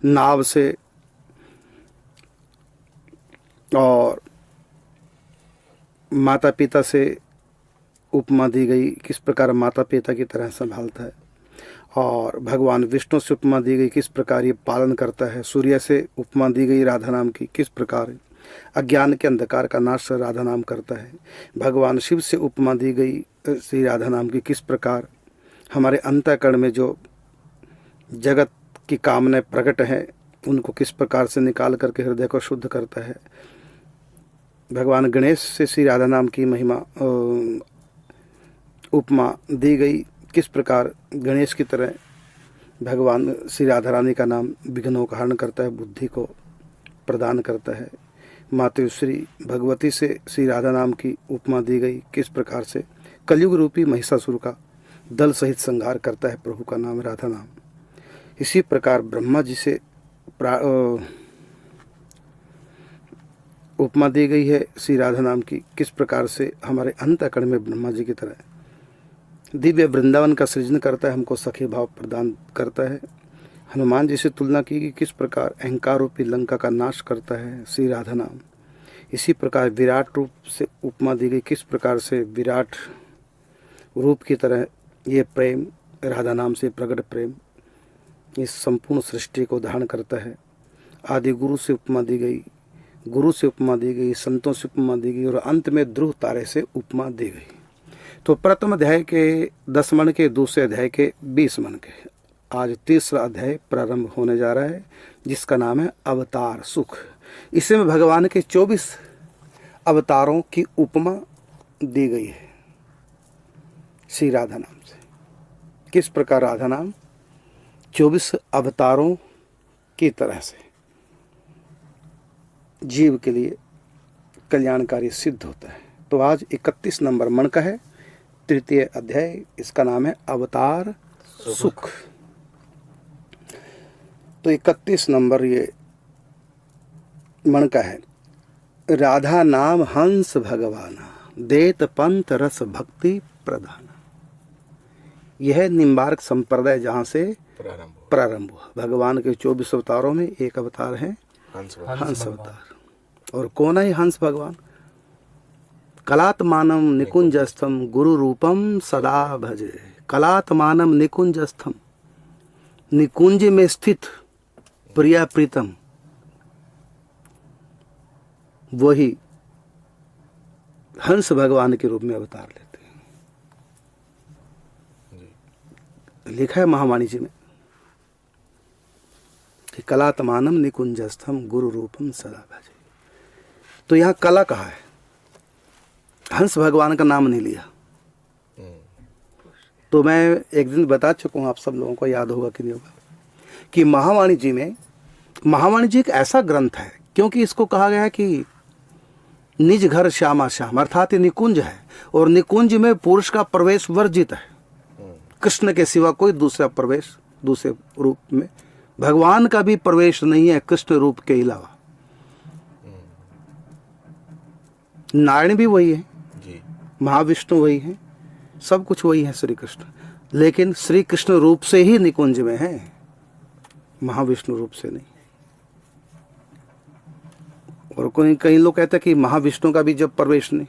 नाव से और माता पिता से उपमा दी गई, किस प्रकार माता पिता की तरह संभालता है। और भगवान विष्णु से उपमा दी गई, किस प्रकार ये पालन करता है। सूर्य से उपमा दी गई राधा नाम की, किस प्रकार अज्ञान के अंधकार का नाश राधा नाम करता है। भगवान शिव से उपमा दी गई श्री राधा नाम की, किस प्रकार हमारे अंतःकरण में जो जगत की कामनाएं प्रकट हैं उनको किस प्रकार से निकाल करके हृदय को शुद्ध करता है। भगवान गणेश से श्री राधा नाम की महिमा उपमा दी गई, किस प्रकार गणेश की तरह भगवान श्री राधा रानी का नाम विघ्नों का हरण करता है, बुद्धि को प्रदान करता है। माता श्री भगवती से श्री राधा नाम की उपमा दी गई, किस प्रकार से कलयुग रूपी महिषासुर का दल सहित संहार करता है प्रभु का नाम राधा नाम। इसी प्रकार ब्रह्मा जी से उपमा दी गई है श्री राधा नाम की, किस प्रकार से हमारे अंतःकरण में ब्रह्मा जी की तरह दिव्य वृंदावन का सृजन करता है, हमको सखी भाव प्रदान करता है। हनुमान जी से तुलना की कि किस प्रकार अहंकार रूपी लंका का नाश करता है श्री राधा नाम। इसी प्रकार विराट रूप से उपमा दी गई, किस प्रकार से विराट रूप की तरह ये प्रेम राधा नाम से प्रकट प्रेम इस संपूर्ण सृष्टि को धारण करता है। आदि गुरु से उपमा दी गई, गुरु से उपमा दी गई, संतों से उपमा दी गई और अंत में ध्रुव तारे से उपमा दी गई। तो प्रथम अध्याय के 10 मन के, दूसरे अध्याय के 20 मन के, आज तीसरा अध्याय प्रारंभ होने जा रहा है जिसका नाम है अवतार सुख। इसमें भगवान के 24 अवतारों की उपमा दी गई है श्री राधा नाम से। किस प्रकार राधा नाम 24 अवतारों की तरह से जीव के लिए कल्याणकारी सिद्ध होता है। तो आज 31 नंबर मन का है, तृतीय अध्याय, इसका नाम है अवतार सुख। तो 31 नंबर ये मन का है। राधा नाम हंस भगवाना, देत पंथ रस भक्ति प्रधान। यह निम्बार्क संप्रदाय जहाँ से प्रारंभ हुआ। भगवान के 24 अवतारों में एक अवतार है हंस अवतार। और कौन है हंस भगवान? कलात्मानम निकुंजस्थम गुरु रूपम सदा भजे। कलात्मानम निकुंजस्थम, निकुंज में स्थित प्रिया प्रीतम, वही हंस भगवान के रूप में अवतार लेते हैं। लिखा है महावाणी जी में कि कलात्मानम निकुंजस्थम गुरु रूपम सदा भजे। तो यहाँ कला कहा है, हंस भगवान का नाम नहीं लिया। तो मैं एक दिन बता चुका हूँ, आप सब लोगों को याद होगा कि नहीं होगा, कि महावाणी जी में, महावाणी जी एक ऐसा ग्रंथ है क्योंकि इसको कहा गया है कि निज घर श्यामा श्याम, अर्थात ये निकुंज है और निकुंज में पुरुष का प्रवेश वर्जित है। कृष्ण के सिवा कोई दूसरा प्रवेश, दूसरे रूप में भगवान का भी प्रवेश नहीं है कृष्ण रूप के अलावा। नारायण भी वही है, महाविष्णु वही है, सब कुछ वही है श्री कृष्ण, लेकिन श्री कृष्ण रूप से ही निकुंज में है, महाविष्णु रूप से नहीं। और कोई कई लोग कहते हैं कि महाविष्णु का भी जब प्रवेश नहीं,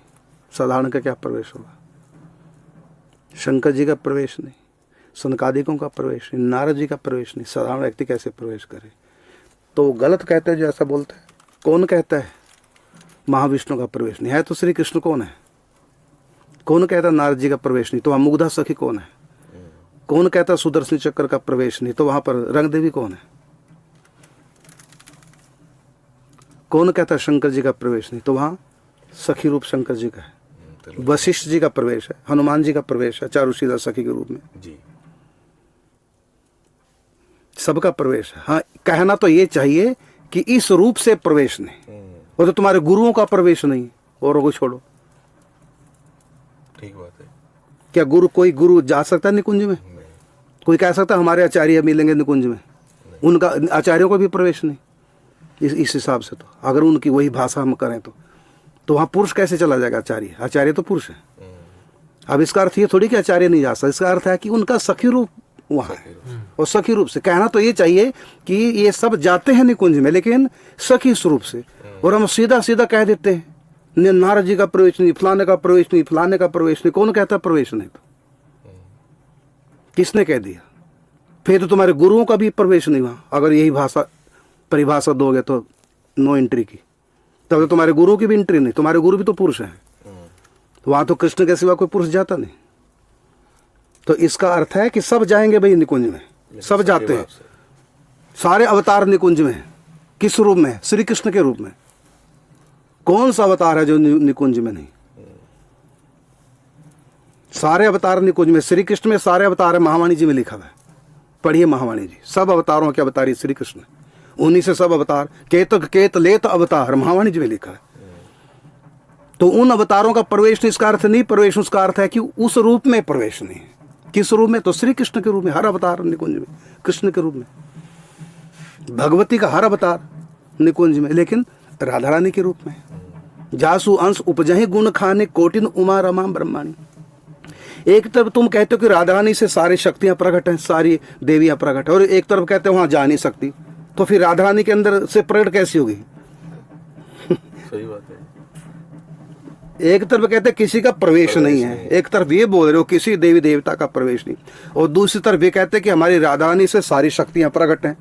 साधारण का क्या प्रवेश होगा? शंकर जी का प्रवेश नहीं, सनकादिकों का प्रवेश नहीं, नारद जी का प्रवेश नहीं, साधारण व्यक्ति कैसे प्रवेश करे? तो गलत कहते हैं जो ऐसा बोलते हैं। कौन कहता है महाविष्णु का प्रवेश नहीं है? तो श्री कृष्ण कौन है? कौन कहता नारद जी का प्रवेश नहीं? तो वहाँ मुग्धा सखी कौन है? कौन कहता सुदर्शन चक्र का प्रवेश नहीं? तो वहां पर रंग देवी कौन है? कौन कहता शंकर जी का प्रवेश नहीं? तो वहां सखी रूप शंकर जी का है। वशिष्ठ जी का प्रवेश है, हनुमान जी का प्रवेश है चारुशीला सखी के रूप में जी, सबका प्रवेश है। हाँ, कहना तो ये चाहिए कि इस रूप से प्रवेश नहीं, वो तो तुम्हारे गुरुओं का प्रवेश नहीं, औरों को छोड़ो। ठीक बात है। क्या गुरु, कोई गुरु जा सकता है निकुंज में? कोई कह सकता हमारे आचार्य मिलेंगे निकुंज में? उनका आचार्यों को भी प्रवेश नहीं। इस हिसाब से तो अगर उनकी वही भाषा हम करें तो वहाँ पुरुष कैसे चला जाएगा? आचार्य, आचार्य तो पुरुष है। अब इसका अर्थ ये थोड़ी कि आचार्य नहीं जा सकता, इसका अर्थ है कि उनका सखी रूप वहाँ है। और सखी रूप से कहना तो ये चाहिए कि ये सब जाते हैं निकुंज में, लेकिन सखी स्वरूप से। और हम सीधा सीधा कह देते हैं नारद जी का प्रवेश नहीं, फलाने का प्रवेश नहीं, फलाने का प्रवेश नहीं। कौन कहता प्रवेश नहीं? तो किसने कह दिया? फिर तो तुम्हारे गुरुओं का भी प्रवेश नहीं वहाँ। अगर यही भाषा परिभाषा दोगे तो नो एंट्री की, तब तो तुम्हारे गुरुओं की भी एंट्री नहीं। तुम्हारे गुरु भी तो पुरुष हैं, वहाँ तो कृष्ण के सिवा कोई पुरुष जाता नहीं। तो इसका अर्थ है कि सब जाएंगे भाई निकुंज में, सब जाते हैं। सारे अवतार निकुंज में हैं। किस रूप में? श्री कृष्ण के रूप में। कौन सा अवतार है जो निकुंज में नहीं? सारे अवतार निकुंज में। श्री कृष्ण में सारे अवतार है, महावाणी जी में लिखा हुआ है, पढ़िए महावाणी जी। सब अवतारों के अवतारी श्री कृष्ण, उन्हीं से सब अवतार। केत लेत अवतार, महावाणी जी में लिखा है। तो उन अवतारों का प्रवेश इसका अर्थ नहीं, प्रवेश उसका अर्थ है कि उस रूप में प्रवेश नहीं है। किस रूप में? तो श्री कृष्ण के रूप में। हर अवतार निकुंज में कृष्ण के रूप में। भगवती का हर अवतार निकुंज में, लेकिन राधा रानी के रूप में। जासु अंश उपजहि गुण खाने कोटिन उमा रमा ब्रह्माणी। एक तरफ तुम कहते हो कि राधा रानी से सारी शक्तियां प्रकट हैं, सारी देवियां प्रकट है, और एक तरफ कहते हो वहां जा नहीं सकती। तो फिर राधा रानी के अंदर से प्रकट कैसी होगी? सही बात है। एक तरफ कहते किसी का प्रवेश नहीं है, एक तरफ ये बोल रहे हो किसी देवी देवता का प्रवेश नहीं, और दूसरी तरफ ये कहते कि हमारी राधा रानी से सारी शक्तियां प्रकट हैं,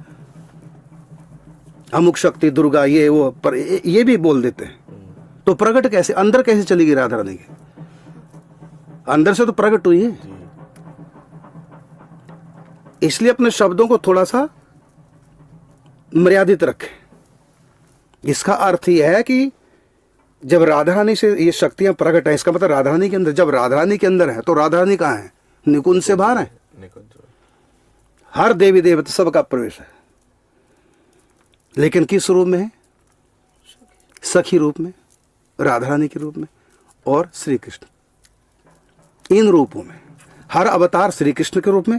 अमुक शक्ति दुर्गा ये वो, पर ये भी बोल देते हैं। तो प्रकट कैसे? अंदर कैसे चलेगी राधा रानी के? अंदर से तो प्रकट हुई है। इसलिए अपने शब्दों को थोड़ा सा मर्यादित रखें। इसका अर्थ यह है कि जब राधा रानी से ये शक्तियां प्रकट है, इसका मतलब राधा रानी के अंदर। जब राधा रानी के अंदर है तो राधा रानी कहाँ है? निकुंज से बाहर है। हर देवी देवता सबका प्रवेश है, लेकिन किस रूप में है? सखी रूप में, राधा रानी के रूप में और श्री कृष्ण। इन रूपों में हर अवतार श्री कृष्ण के रूप में,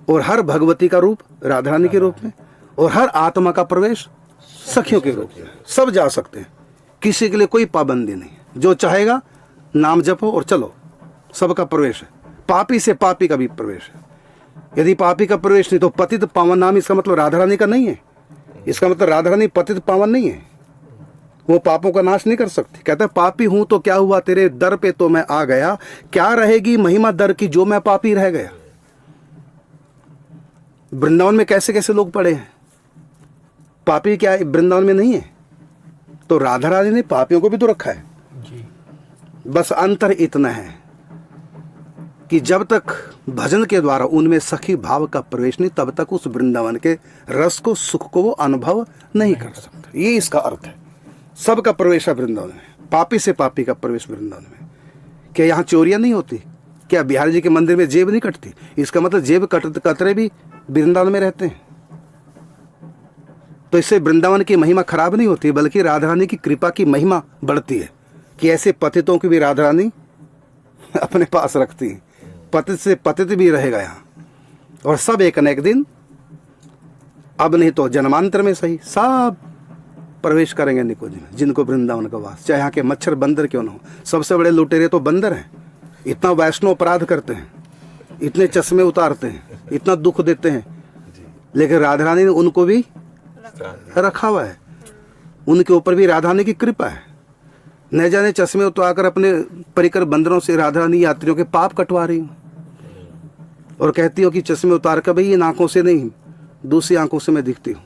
और हर भगवती का रूप राधा रानी के रूप में, और हर आत्मा का प्रवेश सखियों के रूप में। सब जा सकते हैं, किसी के लिए कोई पाबंदी नहीं। जो चाहेगा नाम जपो और चलो, सबका प्रवेश है। पापी से पापी का भी प्रवेश है। यदि पापी का प्रवेश नहीं तो पतित पावन नाम, इसका मतलब राधा रानी का नहीं है। इसका मतलब राधा रानी पतित पावन नहीं है, वो पापों का नाश नहीं कर सकती। कहता है पापी हूं तो क्या हुआ, तेरे दर पे तो मैं आ गया, क्या रहेगी महिमा दर की जो मैं पापी रह गया। वृंदावन में कैसे कैसे लोग पड़े हैं, पापी क्या वृंदावन में नहीं है? तो राधा रानी ने पापियों को भी तो रखा है जी। बस अंतर इतना है कि जब तक भजन के द्वारा उनमें सखी भाव का प्रवेश नहीं, तब तक उस वृंदावन के रस को, सुख को वो अनुभव नहीं कर सकते। ये इसका अर्थ है। सबका प्रवेश है वृंदावन में, पापी से पापी का प्रवेश वृंदावन में। क्या यहाँ चोरियां नहीं होती? क्या बिहारी जी के मंदिर में जेब नहीं कटती? इसका मतलब जेब कतरे भी वृंदावन में रहते हैं। तो इससे वृंदावन की महिमा खराब नहीं होती, बल्कि राधा रानी की कृपा की महिमा बढ़ती है कि ऐसे पतितों की भी राधा रानी अपने पास रखती है। पतित से पतित भी रहेगा यहाँ, और सब एक न एक दिन, अब नहीं तो जन्मांतर में सही, सब प्रवेश करेंगे निकुंज में, जिनको वृंदावन का वास। चाहे यहाँ के मच्छर बंदर क्यों ना हो। सबसे बड़े लुटेरे तो बंदर हैं। इतना वैष्णव अपराध करते हैं, इतने चश्मे उतारते हैं, इतना दुख देते हैं, लेकिन राधा रानी ने उनको भी रखा हुआ है। उनके ऊपर भी राधा रानी की कृपा है। न जाने चश्मे उतारकर अपने परिकर बंदरों से राधा रानी यात्रियों के पाप कटवा रही हूँ, और कहती हो कि चश्मे उतार कर भाई इन आंखों से नहीं, दूसरी आंखों से मैं दिखती हूँ।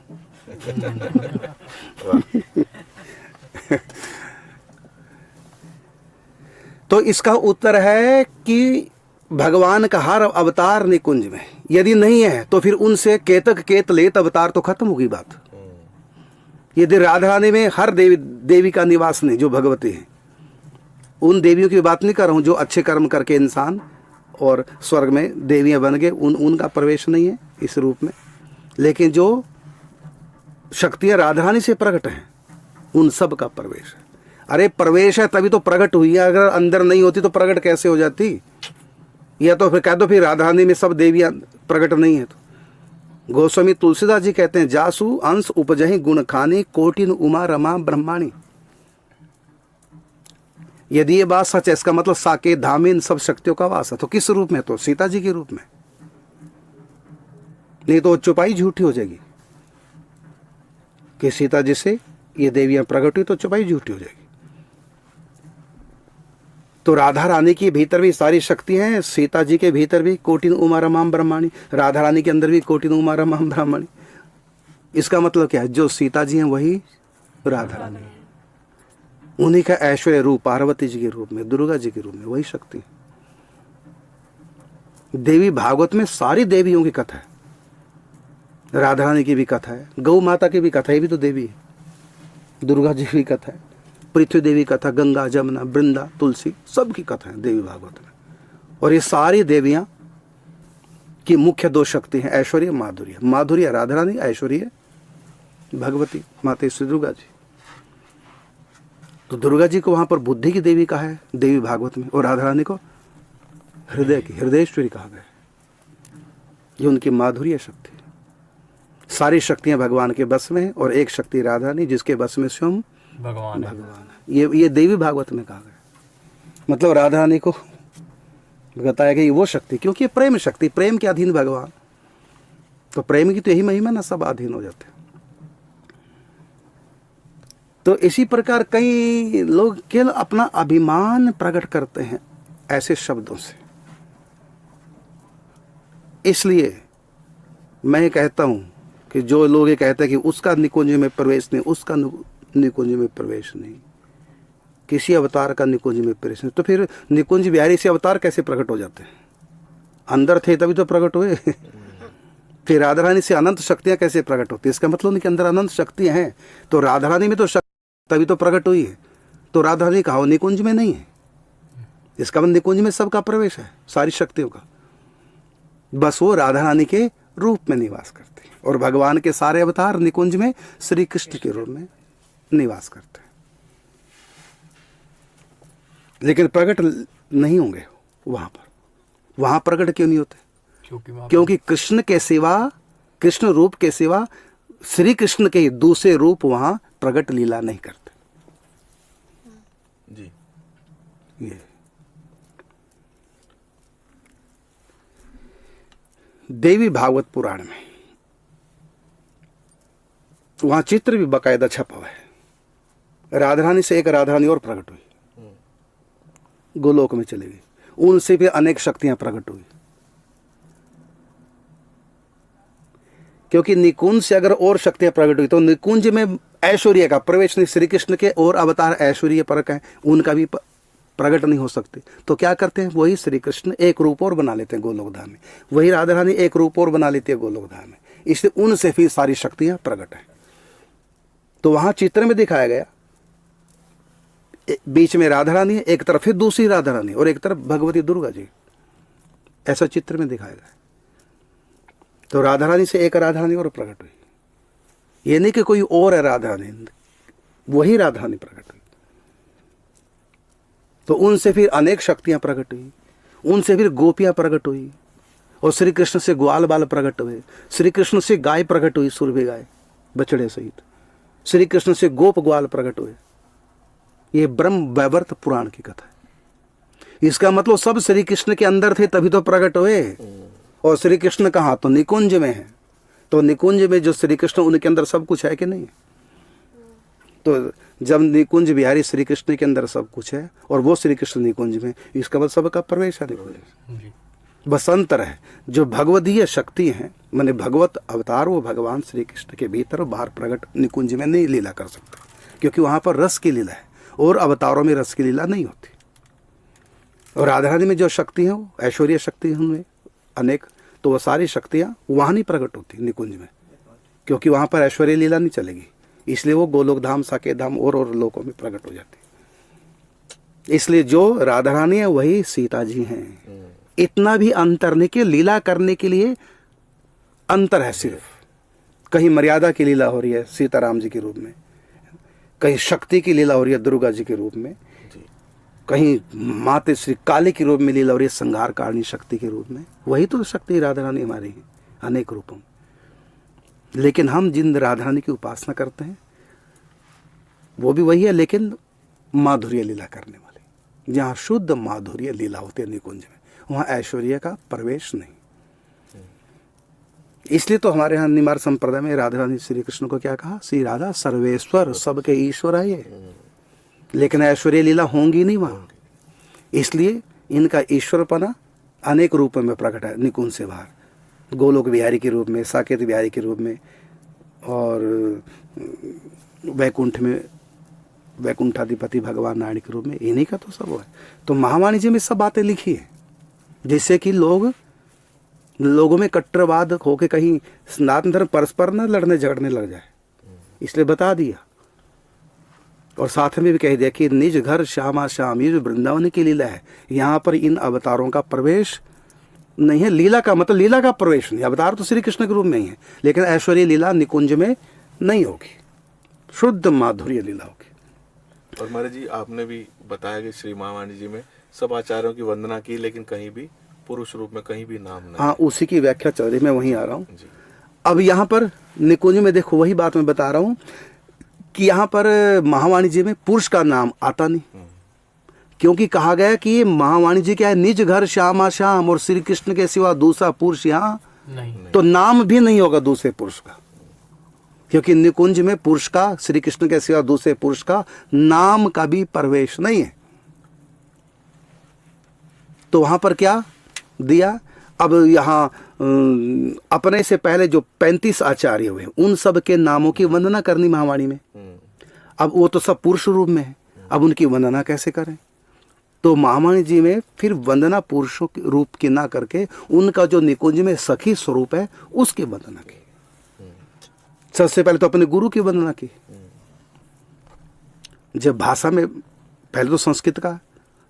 तो इसका उत्तर है कि भगवान का हर अवतार निकुंज में। यदि नहीं है तो फिर उनसे केतक केत लेत अवतार तो खत्म होगी बात। यदि राधा रानी में हर देवी का निवास नहीं, जो भगवती है, उन देवियों की बात नहीं कर रहा हूँ जो अच्छे कर्म करके इंसान और स्वर्ग में देवियां बन गए, उनका प्रवेश नहीं है इस रूप में। लेकिन जो शक्तियां राधा रानी से प्रकट हैं, उन सब का प्रवेश है। अरे प्रवेश है तभी तो प्रकट हुई है, अगर अंदर नहीं होती तो प्रकट कैसे हो जाती? या तो फिर कह दो फिर राधा रानी में सब देवियां प्रकट नहीं है। तो गोस्वामी तुलसीदास जी कहते हैं जासु अंश उपजहि गुण खानी कोटिन उमा रमा ब्रह्माणी। यदि ये बात सच है, इसका मतलब साकेत धाम में इन सब शक्तियों का वास है। तो किस रूप में? तो सीता जी के रूप में। नहीं तो चुपाई झूठी हो जाएगी कि सीता जी से ये देवियां प्रकट हुई, तो चुपाई झूठी हो जाएगी। तो राधा रानी के भीतर भी सारी शक्ति है, सीता जी के भीतर भी कोटिन उमा रमाम ब्रह्माणी, राधा रानी के अंदर भी कोटिन उमा रमाम ब्रह्माणी। इसका मतलब क्या है, जो सीता जी हैं वही राधा रानी है, उन्हीं का ऐश्वर्य रूप पार्वती जी के रूप में, दुर्गा जी के रूप में वही शक्ति है। देवी भागवत में सारी देवियों की कथा है, राधा रानी की भी कथा है, गौ माता की भी कथा, ये भी तो देवी है, दुर्गा जी की कथा है, पृथ्वी देवी कथा, गंगा जमुना वृंदा तुलसी सबकी कथा है देवी भागवत में। और ये सारी देवियां की मुख्य दो शक्ति हैं, ऐश्वर्य माधुर्य। माधुर्य राधा रानी, ऐश्वर्य भगवती माता श्री दुर्गा जी। तो दुर्गा जी को वहां पर बुद्धि की देवी कहा है देवी भागवत में, और राधा रानी को हृदय की हृदयेश्वरी कहा गया। ये उनकी माधुर्य शक्ति है। सारी शक्तियां भगवान के बस में है, और एक शक्ति राधा रानी जिसके बस में स्वयं भगवान है। ये देवी भागवत में कहा गया। मतलब राधा रानी को बताया गया वो शक्ति, क्योंकि ये प्रेम शक्ति, प्रेम के अधीन भगवान, तो प्रेम की तो यही महिमा ना, सब अधीन हो जाते हैं। तो इसी प्रकार कई लोग केवल अपना अभिमान प्रकट करते हैं ऐसे शब्दों से। इसलिए मैं कहता हूं कि जो लोग ये कहते हैं कि उसका निकुंज में प्रवेश नहीं, उसका निकुंज में प्रवेश नहीं, किसी अवतार का निकुंज में प्रवेश नहीं, तो फिर निकुंज बिहारी से अवतार कैसे प्रकट हो जाते हैं? अंदर थे तभी तो प्रकट हुए। फिर राधा रानी से अनंत शक्तियां कैसे प्रकट होती है? इसका मतलब उनके अंदर अनंत शक्तियां हैं, तो राधा रानी में तो तभी तो प्रकट हुई है। तो राधा रानी कहा निकुंज में नहीं है, इसका मतलब निकुंज में सबका प्रवेश है, सारी शक्तियों का, बस वो राधा रानी के रूप में निवास करते हैं। और भगवान के सारे अवतार निकुंज में श्री कृष्ण के रूप में निवास करते हैं, लेकिन प्रकट नहीं होंगे वहां पर। वहां प्रकट क्यों नहीं होते? क्योंकि कृष्ण के सिवा, कृष्ण रूप के सिवा श्री कृष्ण के दूसरे रूप वहां प्रकट लीला नहीं करते जी। ये देवी भागवत पुराण में वहां चित्र भी बाकायदा छपा हुआ है। राधा रानी से एक राधा रानी और प्रकट हुई, गोलोक में चली गई, उनसे भी अनेक शक्तियां प्रकट हुई। क्योंकि निकुंज से अगर और शक्तियां प्रकट हुई तो निकुंज में ऐश्वर्य का प्रवेश नहीं, श्री कृष्ण के और अवतार ऐश्वर्य परक है, उनका भी प्रकट नहीं हो सकते। तो क्या करते हैं, वही श्री कृष्ण एक रूप और बना लेते हैं गोलोक धाम में, वही राधा रानी एक रूप और बना लेती है गोलोक धाम में, इसलिए उनसे फिर सारी शक्तियां प्रकट हैं। तो वहां चित्र में दिखाया गया, बीच में राधा रानी है, एक तरफ फिर दूसरी राधा रानी, और एक तरफ भगवती दुर्गा जी, ऐसा चित्र में दिखाया गया। तो राधा रानी से एक राधा रानी और प्रकट हुई, ये नहीं कि कोई और है राधा रानी, वही राधा रानी प्रकट हुई। तो उनसे फिर अनेक शक्तियां प्रकट हुई, उनसे फिर गोपियां प्रकट हुई, और श्री कृष्ण से ग्वाल बाल प्रकट हुए, श्री कृष्ण से गाय प्रकट हुई, सुरभि गाय बछड़े सहित, श्री कृष्ण से गोप ग्वाल प्रकट हुए। ये ब्रह्म वैवर्त पुराण की कथा है। इसका मतलब सब श्री कृष्ण के अंदर थे तभी तो प्रकट हुए, और श्री कृष्ण कहाँ? तो निकुंज में है। तो निकुंज में जो श्री कृष्ण, उनके अंदर सब कुछ है कि नहीं? तो जब निकुंज बिहारी श्री कृष्ण के अंदर सब कुछ है और वो श्री कृष्ण निकुंज में, इसका मतलब सबका प्रवेश है निकुंज में। बस अंतर है, जो भगवदीय शक्ति है माने भगवत अवतार, वो भगवान श्री कृष्ण के भीतर बाहर प्रकट निकुंज में नहीं लीला कर सकते, क्योंकि वहां पर रस की लीला है, और अवतारों में रस की लीला नहीं होती। और राधा रानी में जो शक्ति है वो ऐश्वर्य शक्ति है उनमें अनेक, तो वो सारी शक्तियां वहां नहीं प्रकट होती निकुंज में, क्योंकि वहां पर ऐश्वर्य लीला नहीं चलेगी, इसलिए वो गोलोक धाम, साकेत धाम और लोकों में प्रकट हो जाती। इसलिए जो राधा रानी है वही सीता जी हैं। इतना भी अंतर नहीं कि लीला करने के लिए अंतर है, सिर्फ कहीं मर्यादा की लीला हो रही है सीताराम जी के रूप में, कहीं शक्ति की लीला हो रही है दुर्गा जी के रूप में, कहीं माते श्री काली के रूप में लीला हो रही है संहार कारिणी शक्ति के रूप में। वही तो शक्ति राधा रानी हमारी है अनेक रूपों में। लेकिन हम जिन राधा रानी की उपासना करते हैं वो भी वही है, लेकिन माधुर्य लीला करने वाली, जहाँ शुद्ध माधुर्य लीला होती है निकुंज में, वहाँ ऐश्वर्य का प्रवेश नहीं। इसलिए तो हमारे यहाँ निमार संप्रदाय में राधा रानी श्री कृष्ण को क्या कहा, श्री राधा सर्वेश्वर, सबके ईश्वर है ये, लेकिन ऐश्वर्य लीला होंगी नहीं वहाँ। इसलिए इनका ईश्वरपना अनेक रूपों में प्रकट है, निकुंज से बाहर, गोलोक बिहारी के रूप में, साकेत बिहारी के रूप में, और वैकुंठ में वैकुंठाधिपति भगवान नारायण के रूप में, इन्हीं का तो सब है। तो महावाणी जी में सब बातें लिखी है, जिससे कि लोगों में कट्टरवाद होके कहीं सनातन धर्म परस्पर न लड़ने झगड़ने लग जाए, इसलिए बता दिया। और साथ में भी कह दिया कि निज घर श्यामा श्याम, ये जो वृंदावन की लीला है, यहाँ पर इन अवतारों का प्रवेश नहीं है। लीला का मतलब लीला का प्रवेश नहीं, अवतार तो श्री कृष्ण के रूप में ही है, लेकिन ऐश्वर्य लीला निकुंज में नहीं होगी, शुद्ध माधुर्य लीला होगी। और महाराज जी आपने भी बताया कि श्री महावाणी जी में सब आचार्यों की वंदना की, लेकिन कहीं भी पुरुष रूप में कहीं भी नाम नहीं। हाँ, उसी की व्याख्या चल रही, मैं वहीं आ रहा हूँ। जी। अब यहाँ पर निकुंज में देखो, वही बात मैं बता रहा हूँ कि यहाँ पर महावाणी जी में पुरुष का नाम आता नहीं, क्योंकि कहा गया कि महावाणी जी क्या है, निज घर श्यामा श्याम, और श्री कृष्ण के सिवा दूसरा पुरुष यहाँ नहीं, तो नाम भी नहीं होगा दूसरे पुरुष का, क्योंकि निकुंज में पुरुष का, श्री कृष्ण के सिवा दूसरे पुरुष का नाम का भी प्रवेश नहीं है। तो वहां पर क्या दिया, अब यहाँ अपने से पहले जो 35 आचार्य हुए, उन सब के नामों की वंदना करनी महावाणी में। अब वो तो सब पुरुष रूप में है, अब उनकी वंदना कैसे करें? तो महावाणी जी में फिर वंदना पुरुषों के रूप की ना करके उनका जो निकुंज में सखी स्वरूप है उसकी वंदना की। सबसे पहले तो अपने गुरु की वंदना की। जब भाषा में पहले तो संस्कृत का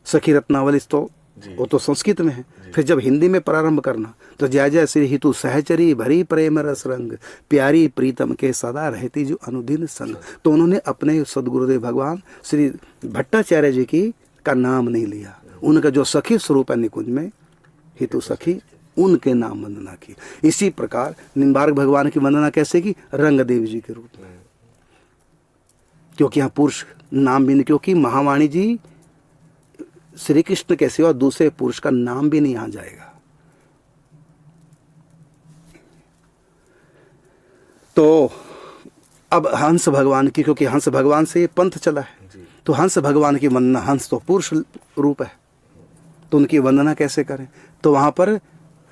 सखी रत्नावली, तो वो तो संस्कृत में है, फिर जब हिंदी में प्रारंभ करना तो जय जय श्री हितु सहचरी भरी प्रेम रस रंग, प्यारी प्रीतम के सदा रहती जो अनुदिन संग। तो उन्होंने अपने सदगुरुदेव भगवान श्री भट्टाचार्य जी की का नाम नहीं लिया, उनका जो सखी स्वरूप है निकुंज में हितु सखी, उनके नाम वंदना की। इसी प्रकार निम्बार्क भगवान की वंदना कैसे की? रंगदेव जी के रूप में, क्योंकि यहाँ पुरुष नाम भी नहीं, क्योंकि महावाणी जी श्री कृष्ण के सिवा दूसरे पुरुष का नाम भी नहीं आ जाएगा। तो अब हंस भगवान की, क्योंकि हंस भगवान से पंथ चला है, तो हंस भगवान की वंदना, हंस तो पुरुष रूप है, तो उनकी वंदना कैसे करें? तो वहां पर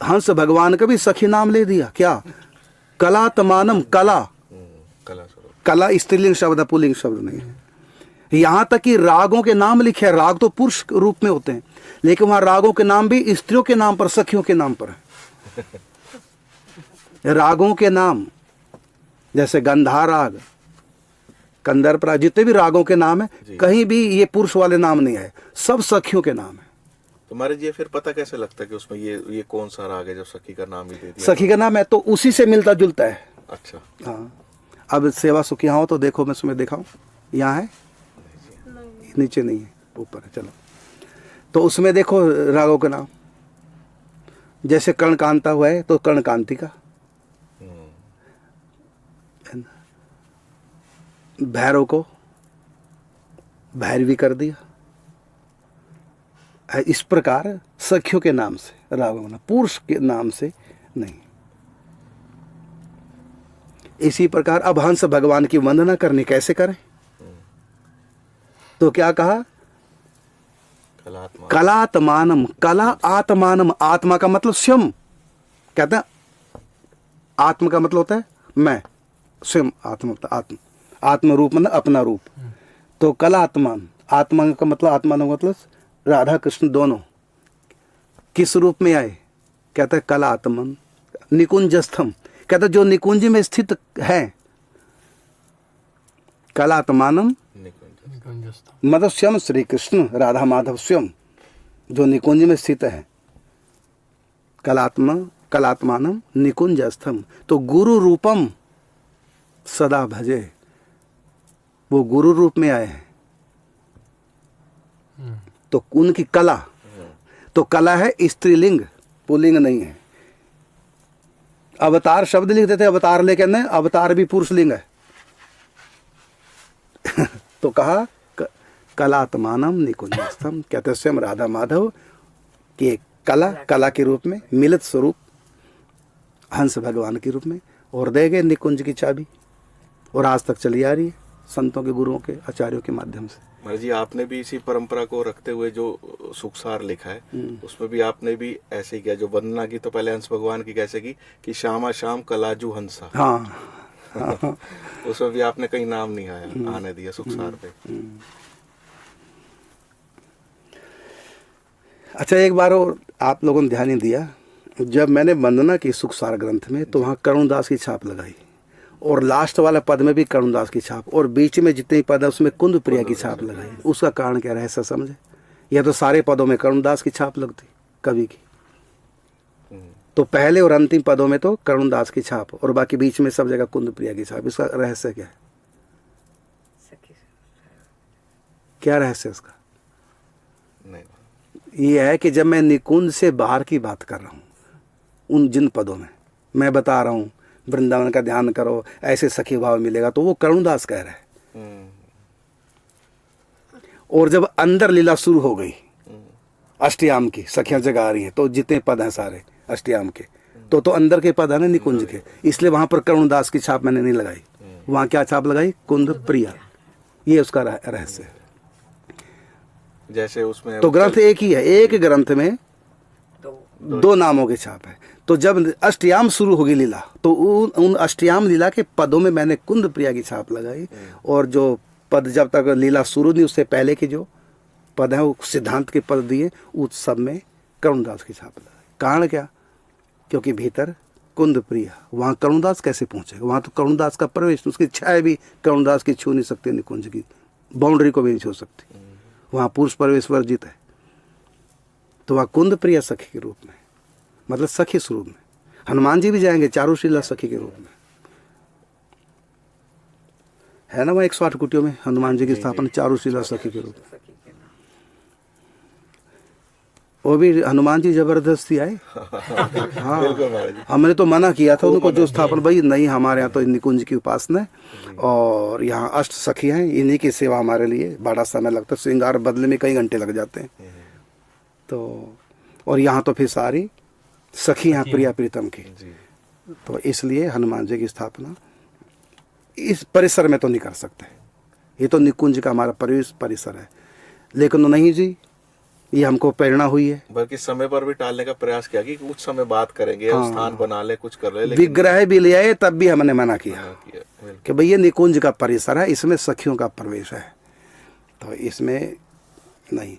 हंस भगवान का भी सखी नाम ले दिया, क्या? कलात्मानम, कला, कला स्त्रीलिंग शब्द है, पुल्लिंग शब्द नहीं है। यहां तक कि रागों के नाम लिखे हैं, राग तो पुरुष रूप में होते हैं, लेकिन वहां रागों के नाम भी स्त्रियों के नाम पर, सखियों के नाम पर है। रागों के नाम जैसे गंधार राग, कंदर्प राग, जितने भी रागों के नाम है, कहीं भी ये पुरुष वाले नाम नहीं है, सब सखियों के नाम है। तो महाराज ये फिर पता कैसे लगता है कि उसमें ये कौन सा राग है जो सखी का नाम ही दे दिया? सखी का नाम है तो उसी से मिलता जुलता है। अच्छा, हाँ। अब सेवा सुख यहाँ हो तो देखो, मैं तुम्हें दिखाऊं, यहाँ है, नीचे नहीं है, ऊपर है। चलो, तो उसमें देखो रागों का नाम, जैसे कर्णकांता हुआ है तो कर्णकांति का, भैरव को भैरवी कर दिया। इस प्रकार सखियों के नाम से रागों ना, पुरुष के नाम से नहीं। इसी प्रकार अब हंस भगवान की वंदना करनी कैसे करें? तो क्या कहा? कलात्मानम, कला आत्मानम, आत्मा का मतलब स्वयं, कहते हैं आत्मा का मतलब होता है मैं, स्वयं आत्मा, आत्म रूप मतलब अपना रूप। तो कलात्मान, आत्मा का मतलब, आत्मा का मतलब राधा कृष्ण दोनों किस रूप में आए? कहता है कलात्मन निकुंजस्थम, कहता जो निकुंज में स्थित है, कलात्मानम मतलब स्वयं श्री कृष्ण राधा माधव स्वयं जो निकुंज में स्थित है, कलात्मानम निकुंजस्थम। तो गुरु रूपम सदा भजे, वो गुरु रूप में आए हैं, तो उनकी कला, तो कला है स्त्रीलिंग, पुल्लिंग नहीं है। अवतार शब्द लिख देते, अवतार लेके नहीं, अवतार भी पुरुष लिंग है। तो कहा कलात्मानम निकुंजस्थम, कहते स्वयं राधा माधव के कला, कला के रूप में मिलित स्वरूप हंस भगवान के रूप में, और दे गए निकुंज की चाबी, और आज तक चली आ रही है संतों के, गुरुओं के, आचार्यों के माध्यम से। महाराज जी आपने भी इसी परंपरा को रखते हुए जो सुखसार लिखा है उसमें भी आपने भी ऐसे ही किया, जो वंदना की तो पहले हंस भगवान की कैसे की कि श्यामा श्याम कलाजू हंसा। हाँ उसमें भी आपने कहीं नाम नहीं आया आने दिया सुखसार पे। अच्छा, एक बार और आप लोगों ने ध्यान नहीं दिया, जब मैंने वंदना की सुखसार ग्रंथ में तो वहाँ करुणदास की छाप लगाई, और लास्ट वाला पद में भी करुणदास की छाप, और बीच में जितने पद है उसमें कुंद प्रिया की छाप लगाई। उसका कारण क्या रहस्य समझे? या तो सारे पदों में करुणदास की छाप लगती कवि की, तो पहले और अंतिम पदों में तो करुणदास की छाप, और बाकी बीच में सब जगह कुंद प्रिया की छाप। इसका रहस्य क्या है? क्या रहस्य इसका? नहीं, ये है कि जब मैं निकुंज से बाहर की बात कर रहा हूँ, उन जिन पदों में मैं बता रहा हूँ वृंदावन का ध्यान करो, ऐसे सखी भाव मिलेगा, तो वो करुणदास कह रहा है। और जब अंदर लीला शुरू हो गई अष्टयाम की, सखियां जगा रही हैं, तो जितने पद हैं सारे अष्टयाम के, तो अंदर के पद है ना निकुंज के, इसलिए वहां पर करुणदास की छाप मैंने नहीं लगाई। वहां क्या छाप लगाई? कुंद प्रिया। ये उसका रहस्य है। जैसे उसमें तो ग्रंथ एक ही है, एक ग्रंथ में दो नामों की छाप है। तो जब अष्टयाम शुरू होगी लीला, तो उन अष्टयाम लीला के पदों में मैंने कुंद प्रिया की छाप लगाई, और जो पद जब तक लीला शुरू नहीं उससे पहले के जो पद हैं वो सिद्धांत के पद दिए, उस सब में करुणदास की छाप लगाई। कारण क्या? क्योंकि भीतर कुंद प्रिया, वहाँ करुणदास कैसे पहुँचेगा? वहाँ तो करुणदास का प्रवेश, उसकी छाया भी करुणदास की छू नहीं सकती, निकुंज की बाउंड्री को भी नहीं छू सकती, वहाँ पुरुष प्रवेश वर्जित है। तो वहाँ कुंद प्रिया सखी के रूप में, मतलब सखी स्वरूप में। हनुमान जी भी जाएंगे चारुशीला सखी के रूप में, है ना? वहाँ 108 कुटियों में हनुमान जी की स्थापना चारुशीला सखी के रूप में। वो भी हनुमान जी जबरदस्ती आए। हाँ, हमने तो मना किया था उनको, जो स्थापना, भाई नहीं, हमारे यहाँ तो निकुंज की उपासना है और यहाँ अष्ट सखी हैं, इन्हीं की सेवा हमारे लिए बड़ा समय लगता है, श्रृंगार बदले में कई घंटे लग जाते हैं। तो और यहाँ तो फिर सारी सखी हैं प्रिया प्रीतम की, तो इसलिए हनुमान जी की स्थापना इस परिसर में तो नहीं कर सकते। ये तो निकुंज का हमारा परिसर है, लेकिन नहीं जी, ये हमको प्रेरणा हुई है। बल्कि समय पर भी टालने का प्रयास किया कि कुछ समय बात करेंगे, हाँ, स्थान बना ले, कुछ कर ले, लेकिन विग्रह भी ले आए, तब भी हमने मना किया कि भाई ये निकुंज का परिसर है, इसमें सखियों का प्रवेश है, तो इसमें नहीं।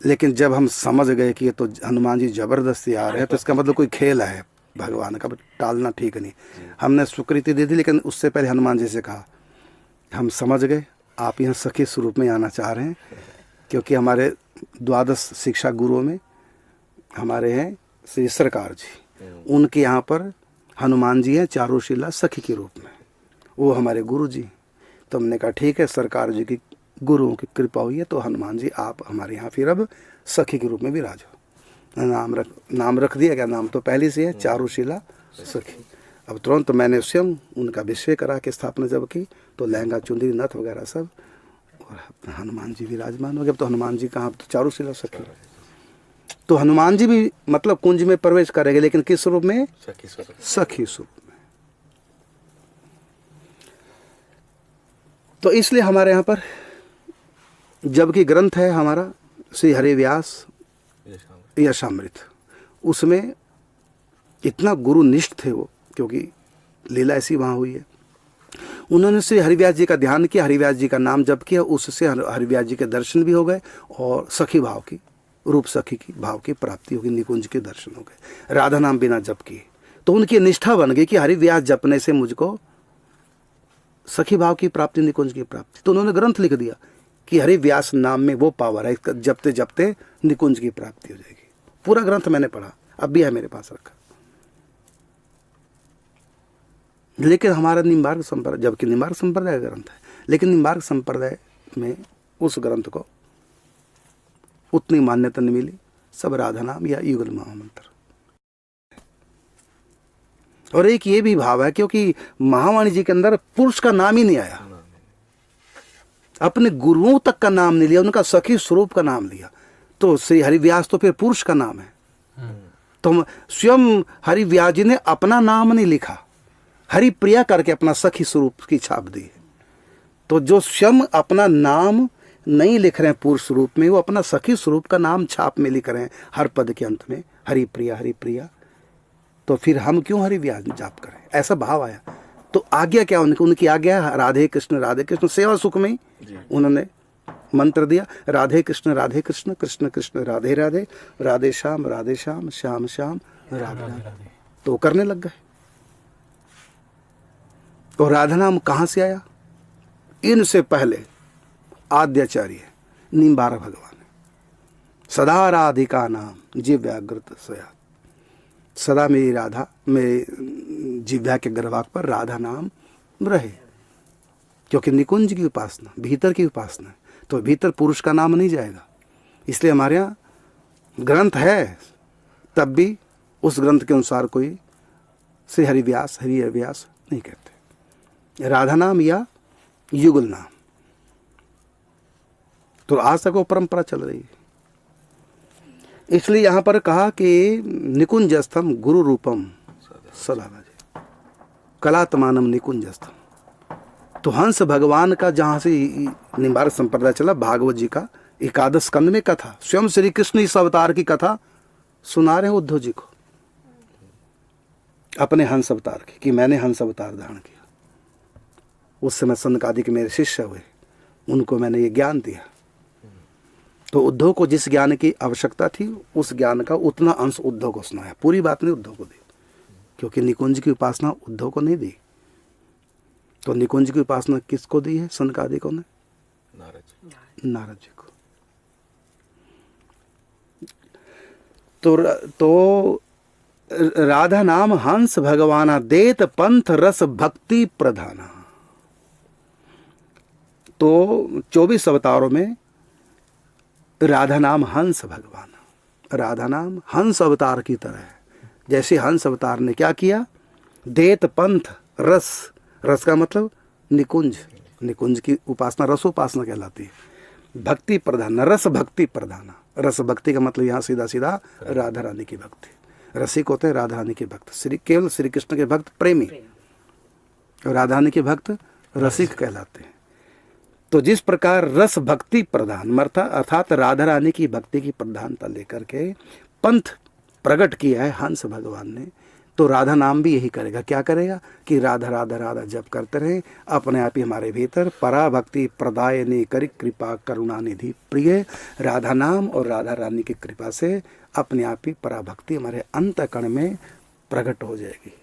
लेकिन जब हम समझ गए कि ये तो हनुमान जी जबरदस्ती आ रहे हैं, तो इसका मतलब कोई खेल है भगवान का, टालना ठीक नहीं। हमने स्वीकृति दे दी, लेकिन उससे पहले हनुमान जी से कहा, हम समझ गए आप यहाँ सखी स्वरूप में आना चाह रहे हैं, क्योंकि हमारे द्वादश शिक्षा गुरुओं में हमारे हैं श्री सरकार जी, उनके यहाँ पर हनुमान जी हैं चारुशीला सखी के रूप में, वो हमारे गुरु जी। तो हमने कहा ठीक है, सरकार जी की गुरुओं की कृपा हुई है, तो हनुमान जी आप हमारे यहाँ फिर अब सखी के रूप में विराज हो। नाम रख दिया गया, नाम तो पहले से है चारुशीला सखी। अब तुरंत मैंने स्वयं उनका विषय करा के स्थापना जब की, तो लहंगा चुंदरी नथ वगैरह सब, और हनुमान जी विराजमान हो गए। अब तो हनुमान जी कहाँ, तो चारुशीला सखी, तो हनुमान जी भी मतलब कुंज में प्रवेश करेंगे, लेकिन किस स्वरूप में? सखी स्वरूप में। तो इसलिए हमारे यहाँ पर जबकि ग्रंथ है हमारा श्री हरिव्यास यशामृत, उसमें इतना गुरुनिष्ठ थे वो, क्योंकि लीला ऐसी वहाँ हुई है। उन्होंने श्री हरिव्यास जी का ध्यान किया, हरिव्यास जी का नाम जप किया, उससे हरिव्यास जी के दर्शन भी हो गए, और सखी भाव की, रूप सखी की भाव की प्राप्ति होगी, निकुंज के दर्शन हो गए, राधा नाम बिना जप किए। तो उनकी निष्ठा बन गई कि हरिव्यास जपने से मुझको सखी भाव की प्राप्ति, निकुंज की प्राप्ति। तो उन्होंने ग्रंथ लिख दिया कि हरिव्यास नाम में वो पावर है, इसका जपते जपते निकुंज की प्राप्ति हो जाएगी। पूरा ग्रंथ मैंने पढ़ा, अब भी है मेरे पास रखा। लेकिन हमारा निम्बार्क संप्रदाय, जबकि निम्बार्क संप्रदाय ग्रंथ है, लेकिन निम्बार्क संप्रदाय में उस ग्रंथ को उतनी मान्यता नहीं मिली, सब राधा नाम या युगल महामंत्र। और एक ये भी भाव है, क्योंकि महावाणी जी के अंदर पुरुष का नाम ही नहीं आया, अपने गुरुओं तक का नाम नहीं लिया, उनका सखी स्वरूप का नाम लिया। तो श्री हरिव्यास तो फिर पुरुष का नाम है, तो हम स्वयं हरि व्यास जी ने अपना नाम नहीं लिखा, हरि प्रिया करके अपना सखी स्वरूप की छाप दी है। तो जो स्वयं अपना नाम नहीं लिख रहे हैं पूर्ण स्वरूप में, वो अपना सखी स्वरूप का नाम छाप में लिख रहे हैं हर पद के अंत में, हरि प्रिया हरि प्रिया। तो फिर हम क्यों हरि व्यास जाप करें, ऐसा भाव आया। तो आज्ञा क्या उनकी आज्ञा राधे कृष्ण सेवा सुख में ही उन्होंने मंत्र दिया, राधे कृष्ण कृष्ण कृष्ण राधे राधे, राधे श्याम श्याम श्याम राधे राधे। तो करने लग गए। तो राधा नाम कहाँ से आया? इनसे पहले आद्याचार्य निम्बार भगवान, सदा राधिका नाम जिव्याग्रत सया, सदा मेरी राधा मेरे जिव्या के गर्भाग पर राधा नाम रहे, क्योंकि निकुंज की उपासना भीतर की उपासना है, तो भीतर पुरुष का नाम नहीं जाएगा। इसलिए हमारे यहाँ ग्रंथ है, तब भी उस ग्रंथ के अनुसार कोई श्री हरिव्यास हरिव्यास नहीं कहते, राधा नाम या युगल नाम। तो आज तक वो परंपरा चल रही है। इसलिए यहाँ पर कहा कि निकुंजस्थम गुरु रूपम सदा भजे, कलात्मानम निकुंजस्थम। तो हंस भगवान का जहाँ से निम्बार्क संप्रदाय चला, भागवत जी का एकादश स्कंद में कथा, स्वयं श्री कृष्ण इस अवतार की कथा सुना रहे हैं उद्धव जी को, अपने हंस अवतार की, कि मैंने हंस अवतार धारण किया। उस समय सनकादि के मेरे शिष्य हुए, उनको मैंने ये ज्ञान दिया। तो उद्धव को जिस ज्ञान की आवश्यकता थी, उस ज्ञान का उतना अंश उद्धव को सुनाया, पूरी बात नहीं उद्धव को दी, क्योंकि निकुंज की उपासना उद्धव को नहीं दी। तो निकुंज की उपासना किसको दी है? सनकादि को ने, नारद जी को। तो राधा नाम हंस भगवाना देत पंथ रस भक्ति प्रधाना। तो 24 अवतारों में राधा नाम हंस भगवान, राधा नाम हंस अवतार की तरह है। जैसे हंस अवतार ने क्या किया? देत पंथ रस, रस का मतलब निकुंज, निकुंज की उपासना रसोपासना कहलाती है। भक्ति प्रधान, रस भक्ति प्रधान, रस भक्ति का मतलब यहाँ सीधा सीधा राधा रानी की भक्ति। रसिक होते हैं राधा रानी के भक्त, केवल श्री कृष्ण के भक्त प्रेमी, राधा रानी के भक्त रसिक कहलाते हैं। तो जिस प्रकार रस भक्ति प्रधान अर्थात राधा रानी की भक्ति की प्रधानता लेकर के पंथ प्रकट किया है हंस भगवान ने, तो राधा नाम भी यही करेगा। क्या करेगा? कि राधा राधा राधा जप करते रहे, अपने आप ही हमारे भीतर पराभक्ति प्रदायनी करी कृपा करुणा निधि प्रिय। राधा नाम और राधा रानी की कृपा से अपने आप ही पराभक्ति हमारे अंतःकरण में प्रकट हो जाएगी।